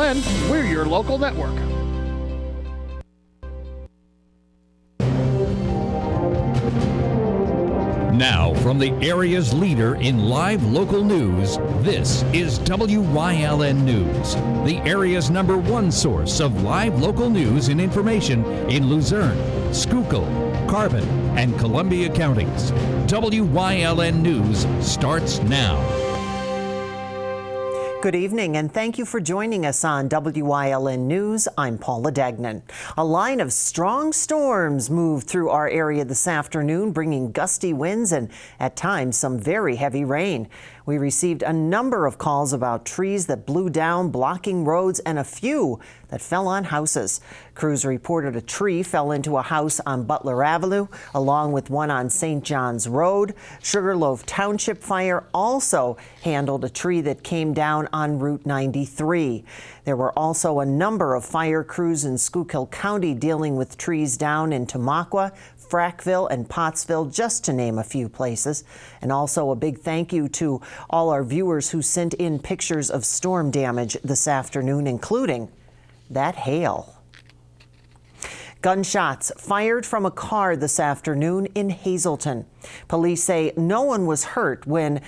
WYLN, we're your local network. Now, from the area's leader in live local news, this is WYLN News, the area's #1 source of live local news and information in Luzerne, Schuylkill, Carbon, and Columbia counties. WYLN News starts now. Good evening, and thank you for joining us on WYLN News. I'm Paula Dagnan. A line of strong storms moved through our area this afternoon, bringing gusty winds and, at times, some very heavy rain. We received a number of calls about trees that blew down, blocking roads, and a few that fell on houses. Crews reported a tree fell into a house on Butler Avenue, along with one on St. John's Road. Sugarloaf Township Fire also handled a tree that came down on Route 93. There were also a number of fire crews in Schuylkill County dealing with trees down in Tamaqua, Frackville, and Pottsville, just to name a few places. And also a big thank you to all our viewers who sent in pictures of storm damage this afternoon, including that hail. Gunshots fired from a car this afternoon in Hazleton. Police say no one was hurt when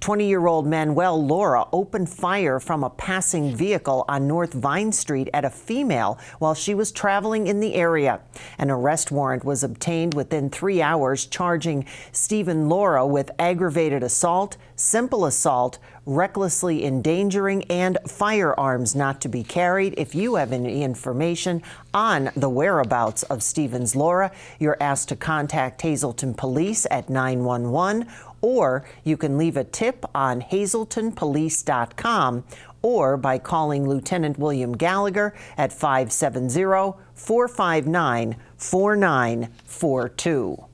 20-year-old Manuel Laura opened fire from a passing vehicle on North Vine Street at a female while she was traveling in the area. An arrest warrant was obtained within 3 hours, charging Stephen Laura with aggravated assault, simple assault, recklessly endangering, and firearms not to be carried. If you have any information on the whereabouts of Stevens Laura, you're asked to contact Hazleton Police at 911, or you can leave a tip on hazletonpolice.com or by calling Lieutenant William Gallagher at 570-459-4942.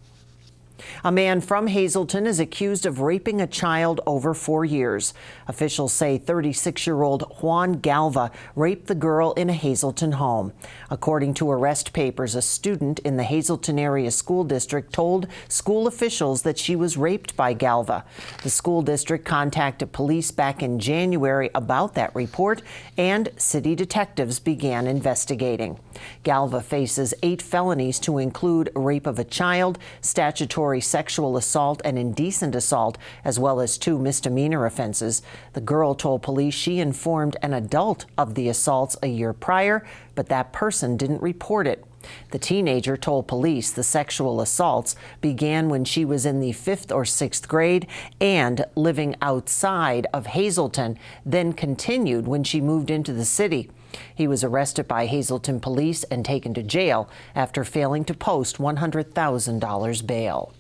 A man from Hazleton is accused of raping a child over 4 years. Officials say 36-year-old Juan Galva raped the girl in a Hazleton home. According to arrest papers, a student in the Hazleton area school district told school officials that she was raped by Galva. The school district contacted police back in January about that report, and city detectives began investigating. Galva faces 8 felonies to include rape of a child, statutory sexual assault, and indecent assault, as well as 2 misdemeanor offenses. The girl told police she informed an adult of the assaults a year prior, but that person didn't report it. The teenager told police the sexual assaults began when she was in the 5th or 6th grade and living outside of Hazleton, then continued when she moved into the city. He was arrested by Hazleton police and taken to jail after failing to post $100,000 bail.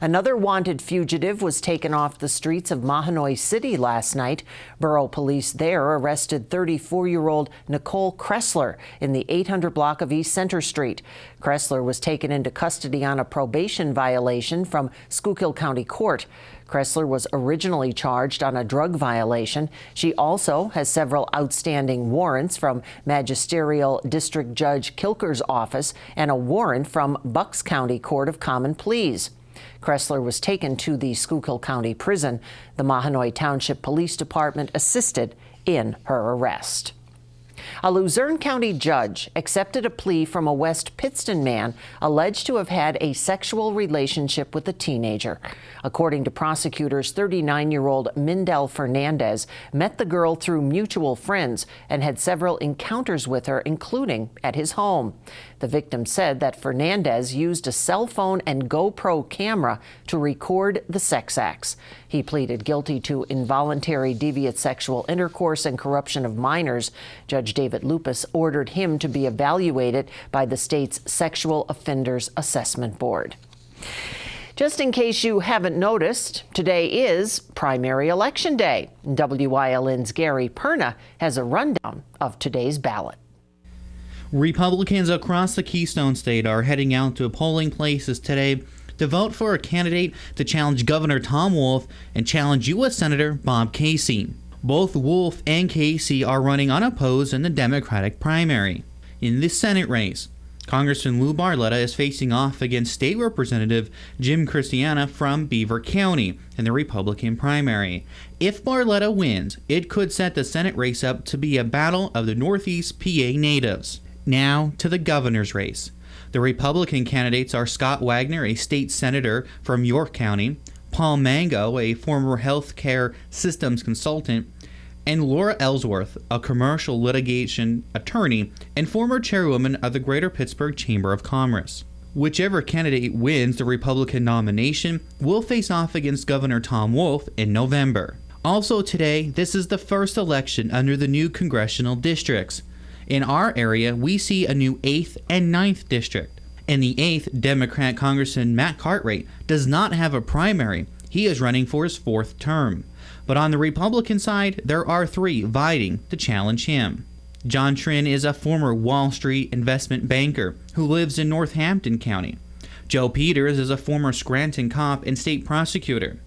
Another wanted fugitive was taken off the streets of Mahanoy City last night. Borough police there arrested 34-year-old Nicole Kressler in the 800 block of East Center Street. Kressler was taken into custody on a probation violation from Schuylkill County Court. Kressler was originally charged on a drug violation. She also has several outstanding warrants from Magisterial District Judge Kilker's office and a warrant from Bucks County Court of Common Pleas. Kressler was taken to the Schuylkill County Prison. The Mahanoy Township Police Department assisted in her arrest. A Luzerne County judge accepted a plea from a West Pittston man alleged to have had a sexual relationship with a teenager. According to prosecutors, 39-year-old Mindell Fernandez met the girl through mutual friends and had several encounters with her, including at his home. The victim said that Fernandez used a cell phone and GoPro camera to record the sex acts. He pleaded guilty to involuntary deviant sexual intercourse and corruption of minors. Judge David Lupus ordered him to be evaluated by the state's Sexual Offenders Assessment Board. Just in case you haven't noticed, today is primary election day. WYLN's Gary Perna has a rundown of today's ballot. Republicans across the Keystone State are heading out to polling places today to vote for a candidate to challenge Governor Tom Wolf and challenge U.S. Senator Bob Casey. Both Wolf and Casey are running unopposed in the Democratic primary. In this Senate race, Congressman Lou Barletta is facing off against State Representative Jim Christiana from Beaver County in the Republican primary. If Barletta wins, it could set the Senate race up to be a battle of the Northeast PA natives. Now to the governor's race. The Republican candidates are Scott Wagner, a state senator from York County, Paul Mango, a former health care systems consultant, and Laura Ellsworth, a commercial litigation attorney and former chairwoman of the Greater Pittsburgh Chamber of Commerce. Whichever candidate wins the Republican nomination will face off against Governor Tom Wolf in November. Also today, this is the first election under the new congressional districts. In our area, we see a new 8th and 9th district. In the 8th, Democrat Congressman Matt Cartwright does not have a primary. He is running for his 4th term. But on the Republican side, there are 3 vying to challenge him. John Trin is a former Wall Street investment banker who lives in Northampton County. Joe Peters is a former Scranton cop and state prosecutor.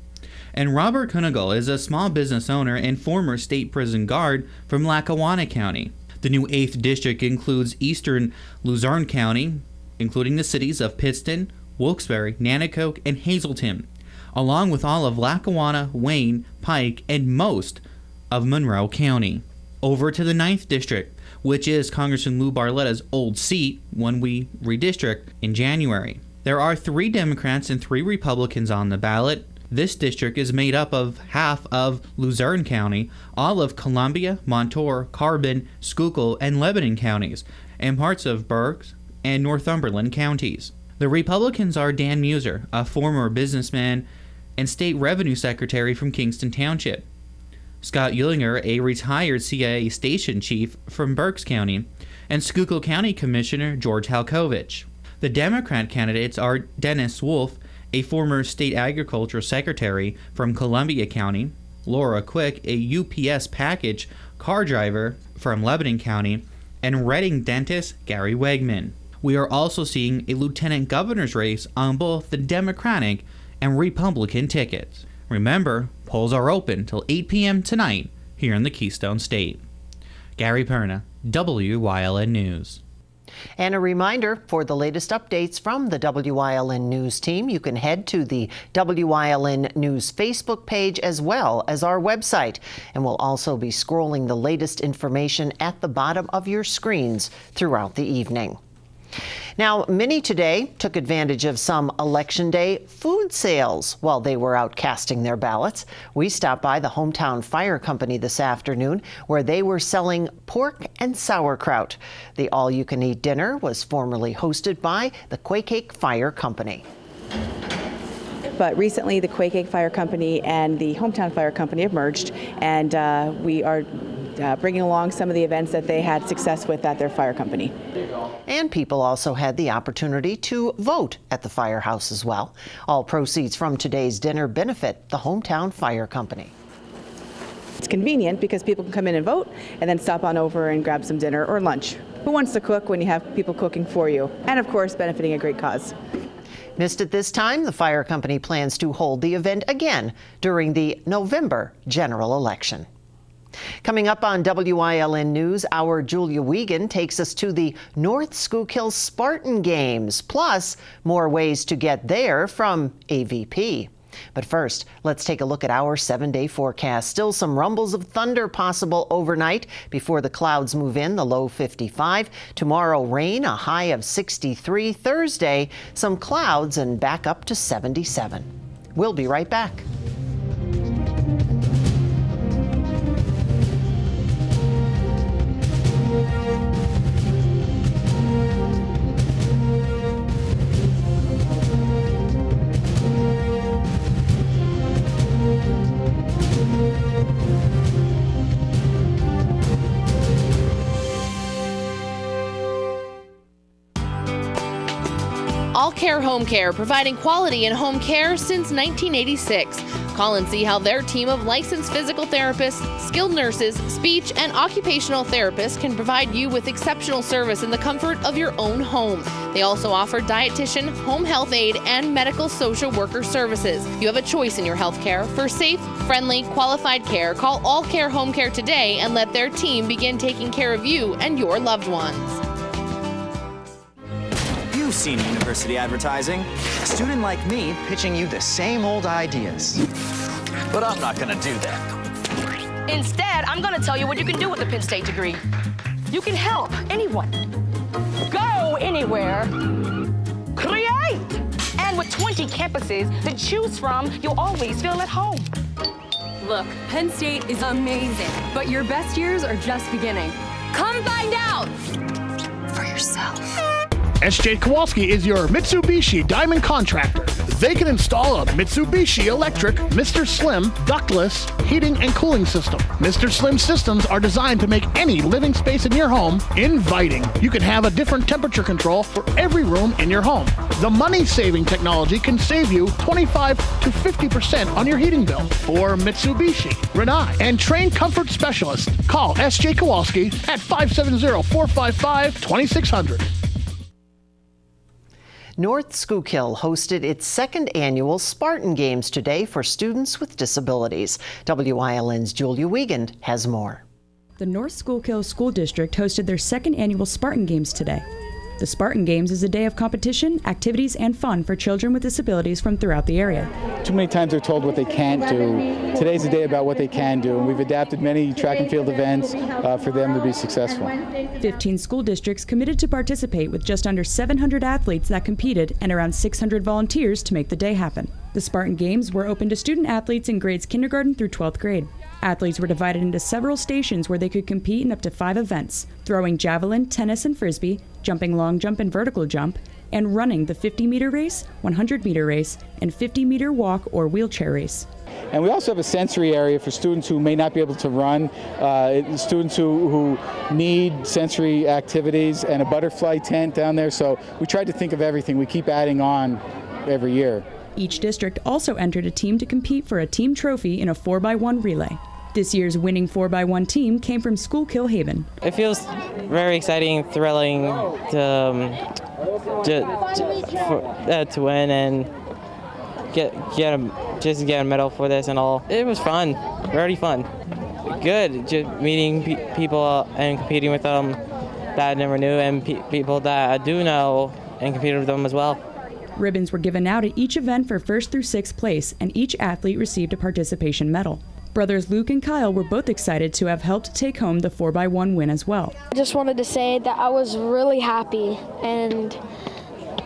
And Robert Kunigal is a small business owner and former state prison guard from Lackawanna County. The new 8th district includes eastern Luzerne County, including the cities of Pittston, Wilkes-Barre, Nanticoke, and Hazleton, along with all of Lackawanna, Wayne, Pike, and most of Monroe County. Over to the 9th District, which is Congressman Lou Barletta's old seat when we redistrict in January. There are 3 Democrats and 3 Republicans on the ballot. This district is made up of half of Luzerne County, all of Columbia, Montour, Carbon, Schuylkill, and Lebanon counties, and parts of Berks and Northumberland counties. The Republicans are Dan Muser, a former businessman and state revenue secretary from Kingston Township, Scott Ullinger, a retired CIA station chief from Berks County, and Schuylkill County Commissioner George Halkovich. The Democrat candidates are Dennis Wolf, a former state agriculture secretary from Columbia County, Laura Quick, a UPS package car driver from Lebanon County, and Reading dentist Gary Wegman. We are also seeing a lieutenant governor's race on both the Democratic and Republican tickets. Remember, polls are open till 8 p.m. tonight here in the Keystone State. Gary Perna, WYLN News. And a reminder, for the latest updates from the WYLN News team, you can head to the WYLN News Facebook page as well as our website. And we'll also be scrolling the latest information at the bottom of your screens throughout the evening. Now, many today took advantage of some Election Day food sales while they were out casting their ballots. We stopped by the Hometown Fire Company this afternoon, where they were selling pork and sauerkraut. The all-you-can-eat dinner was formerly hosted by the Quakeake Fire Company. But recently, the Quakeake Fire Company and the Hometown Fire Company have merged, and we are bringing along some of the events that they had success with at their fire company. And people also had the opportunity to vote at the firehouse as well. All proceeds from today's dinner benefit the Hometown Fire Company. It's convenient because people can come in and vote and then stop on over and grab some dinner or lunch. Who wants to cook when you have people cooking for you? And of course, benefiting a great cause. Missed it this time, the fire company plans to hold the event again during the November general election. Coming up on WYLN News, our Julia Wiegand takes us to the North Schuylkill Spartan Games, plus more ways to get there from AVP. But first, let's take a look at our 7-day forecast. Still some rumbles of thunder possible overnight before the clouds move in, the low 55. Tomorrow, rain, a high of 63. Thursday, some clouds and back up to 77. We'll be right back. All Care Home Care, providing quality in home care since 1986. Call and see how their team of licensed physical therapists, skilled nurses, speech, and occupational therapists can provide you with exceptional service in the comfort of your own home. They also offer dietitian, home health aide, and medical social worker services. You have a choice in your health care. For safe, friendly, qualified care, call All Care Home Care today and let their team begin taking care of you and your loved ones. You've seen university advertising. A student like me pitching you the same old ideas. But I'm not gonna do that. Instead, I'm gonna tell you what you can do with a Penn State degree. You can help anyone. Go anywhere. Create! And with 20 campuses to choose from, you'll always feel at home. Look, Penn State is amazing, but your best years are just beginning. Come find out for yourself. S.J. Kowalski is your Mitsubishi Diamond contractor. They can install a Mitsubishi electric Mr. Slim ductless heating and cooling system. Mr. Slim systems are designed to make any living space in your home inviting. You can have a different temperature control for every room in your home. The money-saving technology can save you 25 to 50% on your heating bill. For Mitsubishi, Renai, and trained comfort specialists, call S.J. Kowalski at 570-455-2600. North Schuylkill hosted its second annual Spartan Games today for students with disabilities. WILN's Julia Wiegand has more. The North Schuylkill School District hosted their second annual Spartan Games today. The Spartan Games is a day of competition, activities, and fun for children with disabilities from throughout the area. Too many times they're told what they can't do. Today's a day about what they can do, and we've adapted many track and field events for them to be successful. 15 school districts committed to participate with just under 700 athletes that competed and around 600 volunteers to make the day happen. The Spartan Games were open to student athletes in grades kindergarten through 12th grade. Athletes were divided into several stations where they could compete in up to 5 events: throwing javelin, tennis, and frisbee, jumping long jump and vertical jump, and running the 50-meter race, 100-meter race, and 50-meter walk or wheelchair race. And we also have a sensory area for students who may not be able to run, students who need sensory activities, and a butterfly tent down there. So we tried to think of everything. We keep adding on every year. Each district also entered a team to compete for a team trophy in a 4x1 relay. This year's winning 4x1 team came from Schuylkill Haven. It feels very exciting, thrilling to win and get a medal for this and all. It was fun, very fun. Good, just meeting people and competing with them that I never knew, and people that I do know and competed with them as well. Ribbons were given out at each event for 1st through 6th place, and each athlete received a participation medal. Brothers Luke and Kyle were both excited to have helped take home the 4x1 win as well. I just wanted to say that I was really happy and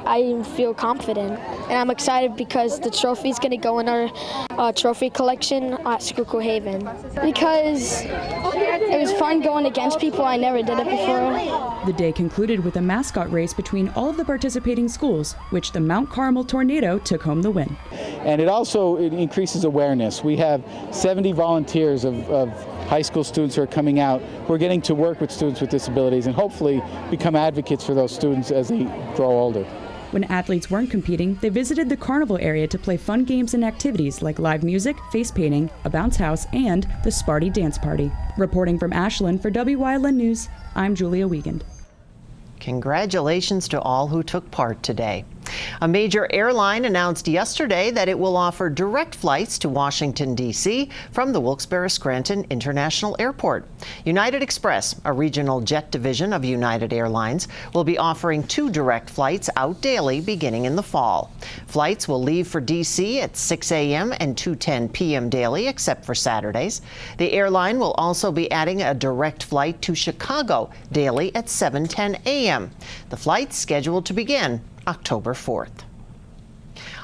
I feel confident. And I'm excited because the trophy is going to go in our trophy collection at Schuylkill Haven. Because it was fun going against people. I never did it before. The day concluded with a mascot race between all of the participating schools, which the Mount Carmel Tornado took home the win. And it increases awareness. We have 70 volunteers of high school students who are coming out, who are getting to work with students with disabilities and hopefully become advocates for those students as they grow older. When athletes weren't competing, they visited the carnival area to play fun games and activities like live music, face painting, a bounce house, and the Sparty Dance Party. Reporting from Ashland for WYLN News, I'm Julia Wiegand. Congratulations to all who took part today. A major airline announced yesterday that it will offer direct flights to Washington, D.C. from the Wilkes-Barre-Scranton International Airport. United Express, a regional jet division of United Airlines, will be offering 2 direct flights out daily beginning in the fall. Flights will leave for D.C. at 6 a.m. and 2:10 p.m. daily, except for Saturdays. The airline will also be adding a direct flight to Chicago daily at 7:10 a.m. The flight's scheduled to begin October 4th.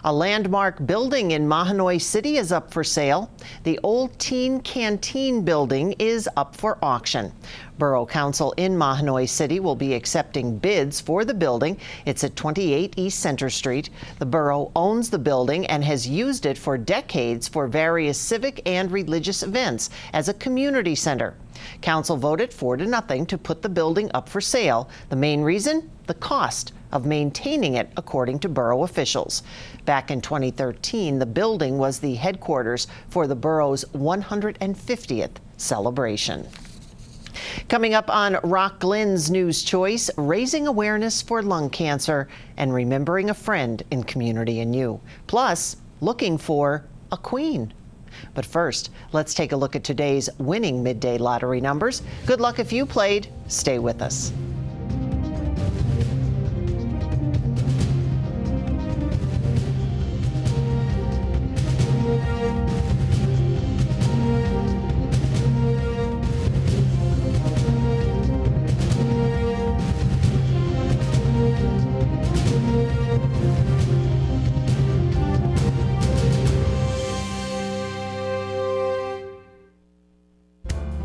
A landmark building in Mahanoy City is up for sale. The old teen canteen building is up for auction. Borough Council in Mahanoy City will be accepting bids for the building. It's at 28 East Center Street. The borough owns the building and has used it for decades for various civic and religious events as a community center. Council voted 4-0 to put the building up for sale. The main reason? The cost of maintaining it, according to borough officials. Back in 2013, the building was the headquarters for the borough's 150th celebration. Coming up on Rock Glynn's News Choice, raising awareness for lung cancer and remembering a friend in Community and You. Plus, looking for a queen. But first, let's take a look at today's winning midday lottery numbers. Good luck if you played. Stay with us.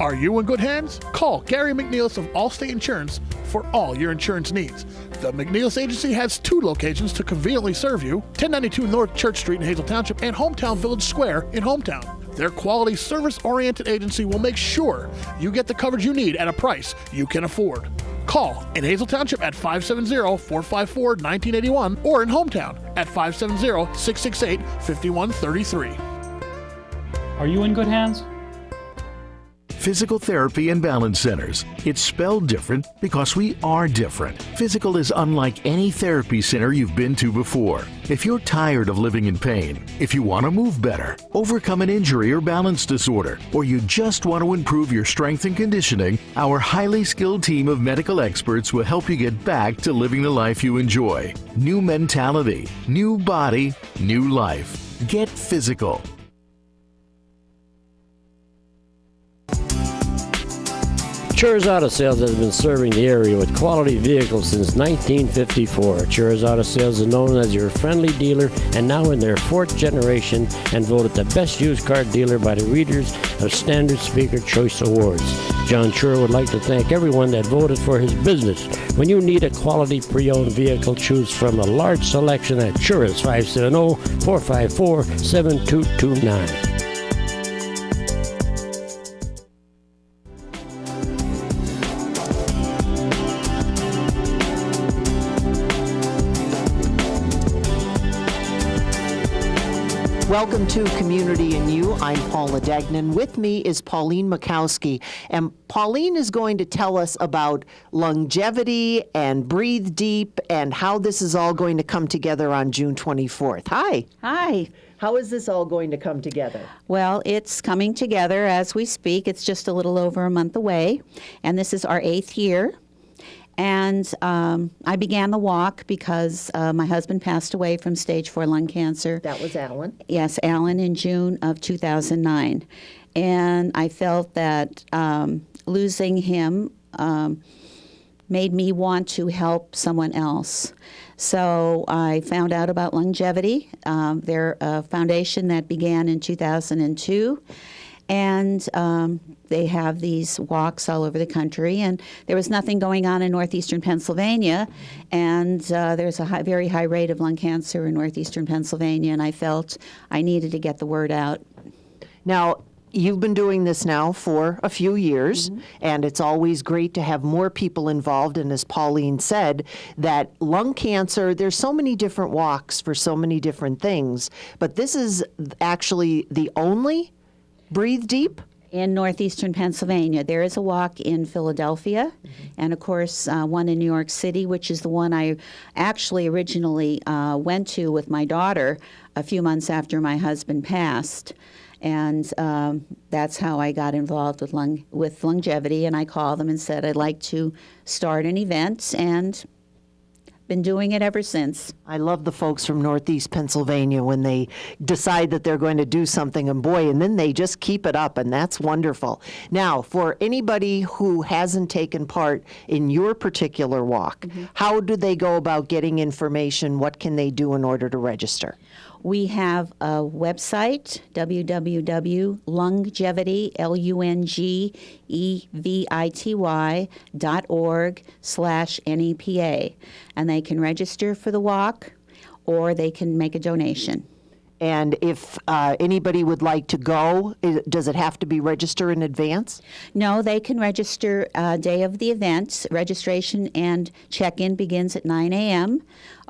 Are you in good hands? Call Gary McNeilis of Allstate Insurance for all your insurance needs. The McNeilis Agency has 2 locations to conveniently serve you, 1092 North Church Street in Hazel Township and Hometown Village Square in Hometown. Their quality, service-oriented agency will make sure you get the coverage you need at a price you can afford. Call in Hazel Township at 570-454-1981 or in Hometown at 570-668-5133. Are you in good hands? Physical Therapy and Balance Centers. It's spelled different because we are different. Physical is unlike any therapy center you've been to before. If you're tired of living in pain, if you want to move better, overcome an injury or balance disorder, or you just want to improve your strength and conditioning, our highly skilled team of medical experts will help you get back to living the life you enjoy. New mentality, new body, new life. Get physical. Chur's Auto Sales has been serving the area with quality vehicles since 1954. Chur's Auto Sales is known as your friendly dealer and now in their 4th generation and voted the best used car dealer by the readers of Standard Speaker Choice Awards. John Chur would like to thank everyone that voted for his business. When you need a quality pre-owned vehicle, choose from a large selection at Chur's 570-454-7229. Welcome to Community and You. I'm Paula Degnan. With me is Pauline Makowski. And Pauline is going to tell us about longevity and Breathe Deep and how this is all going to come together on June 24th. Hi. Hi. How is this all going to come together? Well, it's coming together as we speak. It's just a little over a month away. And this is our 8th year. And I began the walk because my husband passed away from stage 4 lung cancer. That was Alan? Yes, Alan in June of 2009. And I felt that losing him made me want to help someone else. So I found out about longevity. They're a foundation that began in 2002. And they have these walks all over the country. And there was nothing going on in northeastern Pennsylvania. And there's a very high rate of lung cancer in northeastern Pennsylvania. And I felt I needed to get the word out. Now, you've been doing this now for a few years, and it's always great to have more people involved. And as Pauline said, that lung cancer, there's so many different walks for so many different things. But this is actually the only Breathe Deep? In northeastern Pennsylvania. There is a walk in Philadelphia, and of course one in New York City, which is the one I actually originally went to with my daughter a few months after my husband passed. And that's how I got involved with longevity, and I called them and said I'd like to start an event, and been doing it ever since. I love the folks from Northeast Pennsylvania when they decide that they're going to do something, and boy, and then they just keep it up, and that's wonderful. Now, for anybody who hasn't taken part in your particular walk, how do they go about getting information? What can they do in order to register? We have a website, www.longevity.org/NEPA, and they can register for the walk or they can make a donation. And if anybody would like to go, does it have to be registered in advance? No, they can register day of the event. Registration and check-in begins at 9 a.m.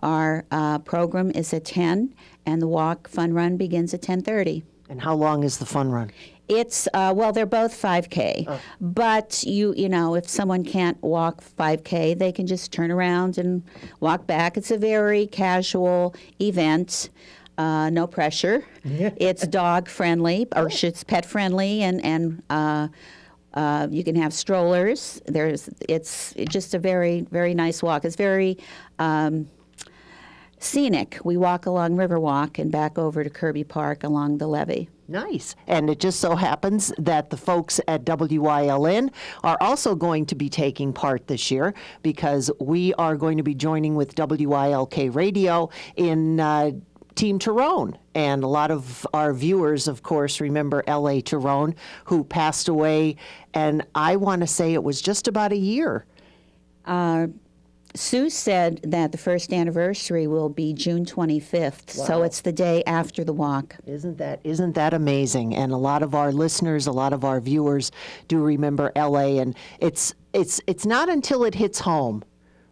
Our program is at 10, and the walk fun run begins at 10:30. And how long is the fun run? It's, well, they're both 5K, but you know, if someone can't walk 5K, they can just turn around and walk back. It's a very casual event. No pressure. It's dog friendly, or it's pet friendly, and you can have strollers. It's just a very, very nice walk. It's very scenic. We walk along Riverwalk and back over to Kirby Park along the levee. Nice. And it just so happens that the folks at Wyln are also going to be taking part this year, because we are going to be joining with WILK Radio in Team Tyrone. And a lot of our viewers, of course, remember L.A. Tyrone, who passed away, and I want to say it was just about a year. Sue said that the first anniversary will be June 25th, so it's the day after the walk. Isn't that amazing? And a lot of our listeners, a lot of our viewers do remember LA, and it's not until it hits home,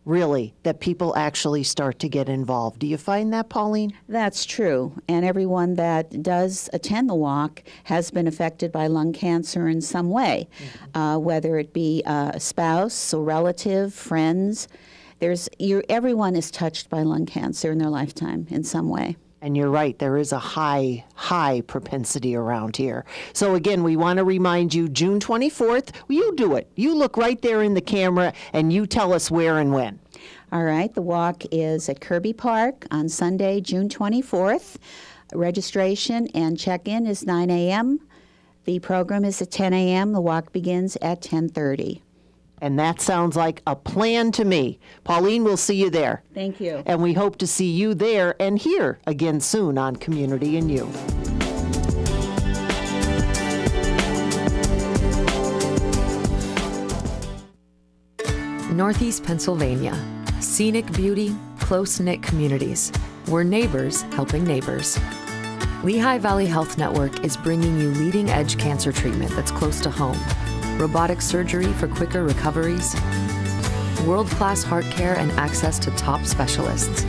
really, that people actually start to get involved. Do you find that, Pauline? That's true, and everyone that does attend the walk has been affected by lung cancer in some way, whether it be a spouse, a relative, friends. Everyone is touched by lung cancer in their lifetime in some way. And you're right, there is a high propensity around here. So again, we want to remind you, June 24th, you do it. You look right there in the camera and you tell us where and when. All right, the walk is at Kirby Park on Sunday, June 24th. Registration and check-in is 9 a.m. The program is at 10 a.m. The walk begins at 10:30. And that sounds like a plan to me. Pauline, we'll see you there. Thank you. And we hope to see you there and here again soon on Community and You. Northeast Pennsylvania. Scenic beauty, close-knit communities. We're neighbors helping neighbors. Lehigh Valley Health Network is bringing you leading-edge cancer treatment that's close to home. Robotic surgery for quicker recoveries, world-class heart care and access to top specialists.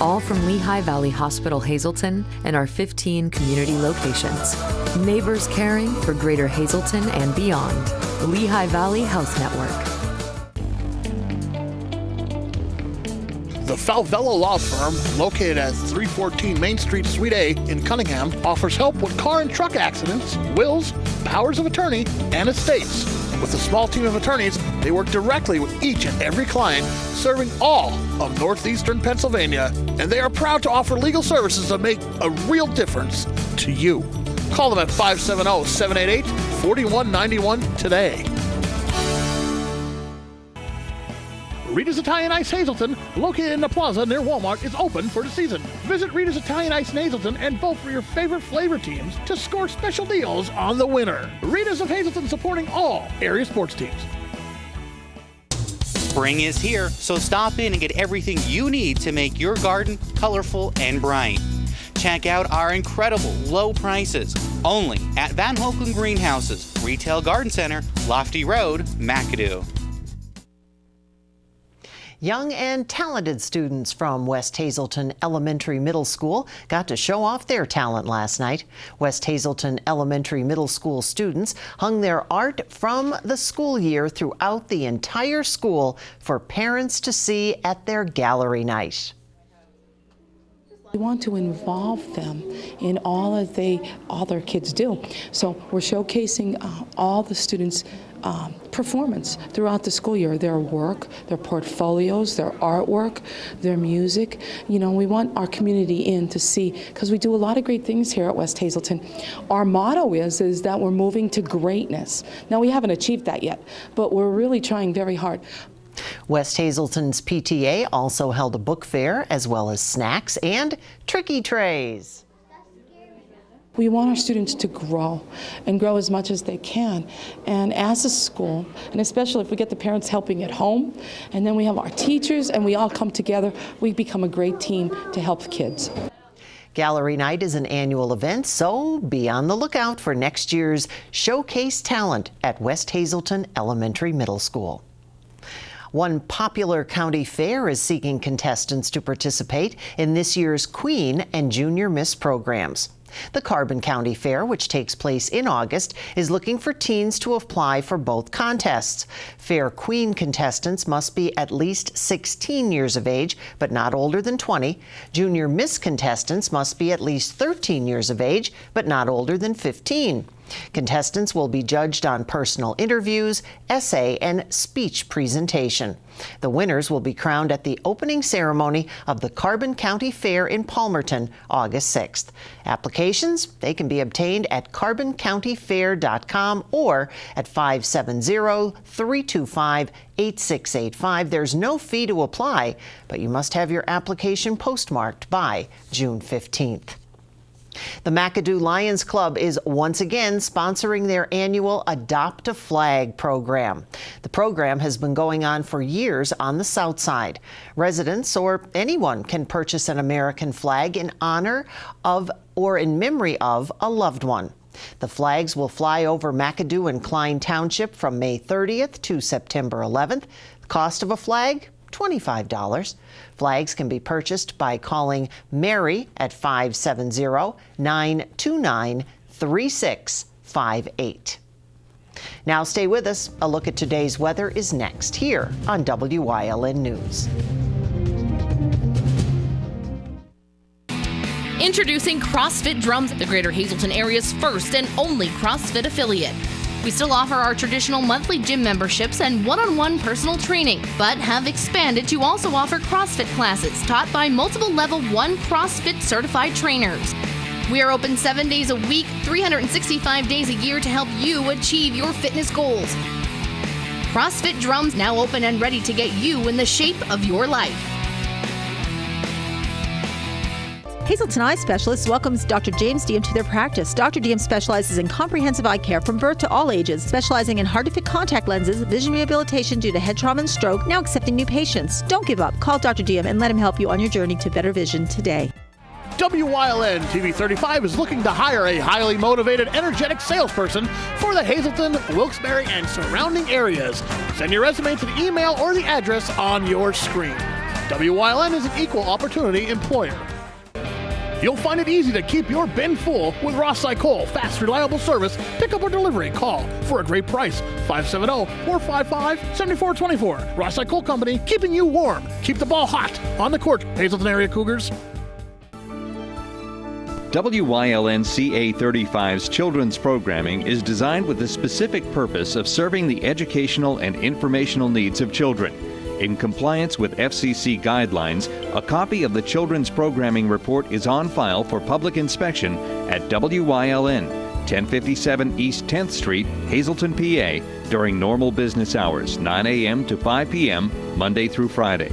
All from Lehigh Valley Hospital Hazleton and our 15 community locations. Neighbors caring for Greater Hazleton and beyond. Lehigh Valley Health Network. The Falvello Law Firm, located at 314 Main Street, Suite A in Cunningham, offers help with car and truck accidents, wills, powers of attorney, and estates. With a small team of attorneys, they work directly with each and every client, serving all of northeastern Pennsylvania, and they are proud to offer legal services that make a real difference to you. Call them at 570-788-4191 today. Rita's Italian Ice Hazleton, located in the plaza near Walmart, is open for the season. Visit Rita's Italian Ice in Hazleton and vote for your favorite flavor teams to score special deals on the winner. Rita's of Hazleton, supporting all area sports teams. Spring is here, so stop in and get everything you need to make your garden colorful and bright. Check out our incredible low prices only at Van Hoeken Greenhouses, Retail Garden Center, Lofty Road, McAdoo. Young and talented students from West Hazleton Elementary Middle School got to show off their talent last night. West Hazleton Elementary Middle School students hung their art from the school year throughout the entire school for parents to see at their gallery night. We want to involve them in all their kids do. So we're showcasing all the students' performance throughout the school year, their work, their portfolios, their artwork, their music. You know, we want our community in to see, because we do a lot of great things here at West Hazleton. Our motto is that we're moving to greatness. Now, we haven't achieved that yet, but we're really trying very hard. West Hazleton's PTA also held a book fair, as well as snacks and tricky trays. We want our students to grow and grow as much as they can. And as a school, and especially if we get the parents helping at home, and then we have our teachers and we all come together, we become a great team to help kids. Gallery Night is an annual event, so be on the lookout for next year's Showcase Talent at West Hazleton Elementary Middle School. One popular county fair is seeking contestants to participate in this year's Queen and Junior Miss programs. The Carbon County Fair, which takes place in August, is looking for teens to apply for both contests. Fair Queen contestants must be at least 16 years of age, but not older than 20. Junior Miss contestants must be at least 13 years of age, but not older than 15. Contestants will be judged on personal interviews, essay, and speech presentation. The winners will be crowned at the opening ceremony of the Carbon County Fair in Palmerton, August 6th. Applications, they can be obtained at carboncountyfair.com or at 570-325-8685. There's no fee to apply, but you must have your application postmarked by June 15th. The McAdoo Lions Club is once again sponsoring their annual Adopt a Flag program. The program has been going on for years on the South Side. Residents or anyone can purchase an American flag in honor of or in memory of a loved one. The flags will fly over McAdoo and Klein Township from May 30th to September 11th. The cost of a flag? $25. Flags can be purchased by calling Mary at 570-929-3658. Now stay with us. A look at today's weather is next here on WYLN News. Introducing CrossFit Drums, the Greater Hazleton area's first and only CrossFit affiliate. We still offer our traditional monthly gym memberships and one-on-one personal training, but have expanded to also offer CrossFit classes taught by multiple Level 1 CrossFit certified trainers. We are open 7 days a week, 365 days a year to help you achieve your fitness goals. CrossFit Drums now open and ready to get you in the shape of your life. Hazleton Eye Specialists welcomes Dr. James Diem to their practice. Dr. Diem specializes in comprehensive eye care from birth to all ages, specializing in hard-to-fit contact lenses, vision rehabilitation due to head trauma and stroke, now accepting new patients. Don't give up. Call Dr. Diem and let him help you on your journey to better vision today. WYLN TV 35 is looking to hire a highly motivated, energetic salesperson for the Hazleton, Wilkes-Barre, and surrounding areas. Send your resume to the email or the address on your screen. WYLN is an equal opportunity employer. You'll find it easy to keep your bin full with Ross Cycle. Fast, reliable service, pickup or delivery. Call for a great price. 570-455-7424. Ross Cycle Company, keeping you warm. Keep the ball hot on the court, Hazleton area Cougars. WYLN CA35's children's programming is designed with the specific purpose of serving the educational and informational needs of children. In compliance with FCC guidelines, a copy of the Children's Programming Report is on file for public inspection at WYLN, 1057 East 10th Street, Hazleton, PA, during normal business hours, 9 a.m. to 5 p.m., Monday through Friday.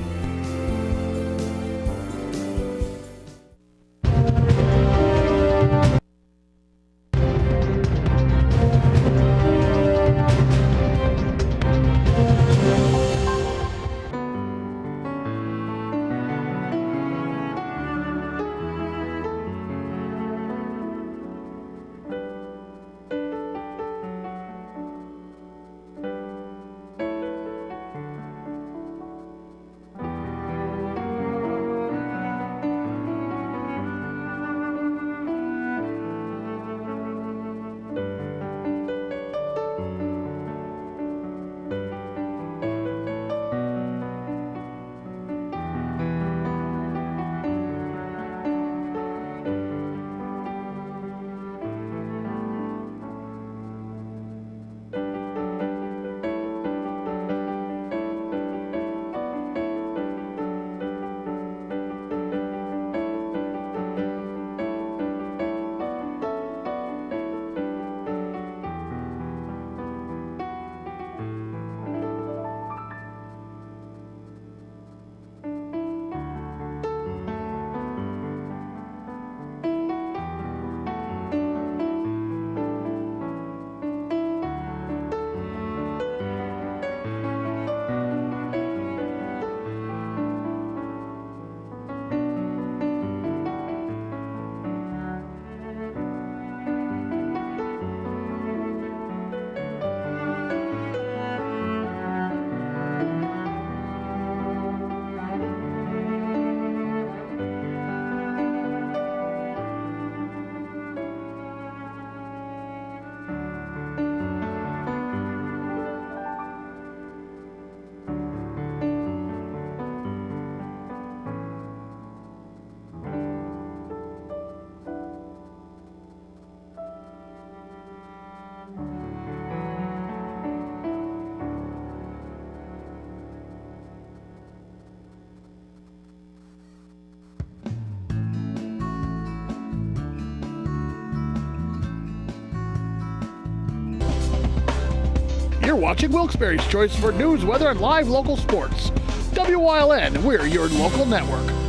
watching Wilkes-Barre's Choice for news, weather, and live local sports. WYLN, we're your local network.